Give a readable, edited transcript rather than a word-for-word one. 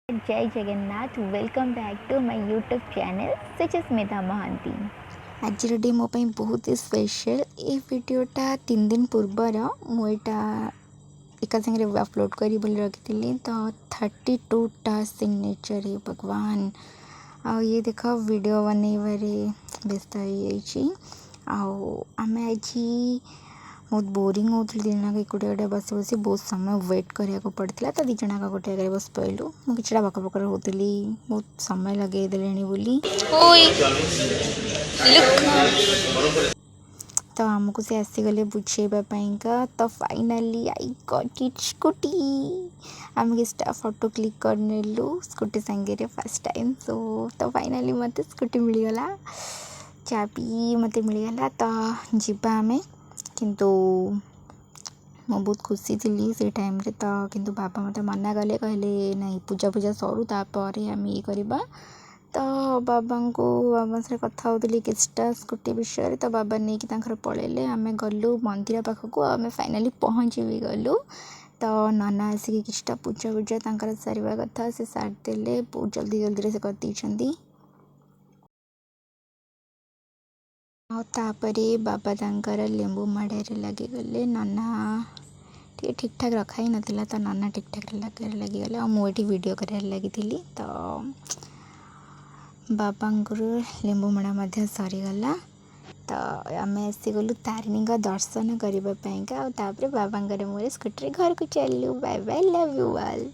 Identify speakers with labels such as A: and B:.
A: जय Jagannath welcome back to my YouTube channel Suchismita Mahanty. आज डे मो बहुत ही स्पेशल। ये वीडियोटा 3 दिन पूर्वर मुझा एक संगे अपलोड करी बोली रखी तो 32टा सिग्नेचर है भगवान। ये देख वीडियो बनइबारे व्यस्त हो आम आज बहुत बोरिंग होती दिन गोटे गोटे बस बस बहुत समय वेट कराया पड़ता तो दिज गोटे जगह बस पड़ू मुझे कि बक बकर होती बहुत समय लगे देले बोली तो आमको से आसीगले बुझेवाई का। तो finally I got it scooty. आम किसी फोटो क्लिक कर नेलु स्कूटी सांगे फर्स्ट टाइम। तो फाइनाली मत स्कूटी मिलगला चाबी मत मिलगला तो जीवा आमे किंतु मु बहुत खुशी थी से टाइम रे। तो किंतु बाबा मत मना कले कहले नहीं पूजा पूजा सरू तापर आम ये करवा। तो बाबा को बाबा से कथा होती किसटा स्कूटी विषय। तो बाबा नहीं कि पलैले आम गलु मंदिर पाखक आम फाइनाली पहुँची भी गलु। तो नाना आसिक किसटा पूजा पूजा तर सारे कथा से सारिदेले बहुत जल्दी जल्दी से कर बाबा तांकर लेंबू माड़े लगिगले। नाना ठीक ठाक रखा ही नाला तो नाना ठीक ठाक लगिगले। मुझे वीडियो कर लगी तो बाबा लेंबू माड़ा सरीगला। तो आम आसीगलु तारिणी दर्शन करने बाबा मुझे स्कूटी घर को चलू। Bye bye love you all.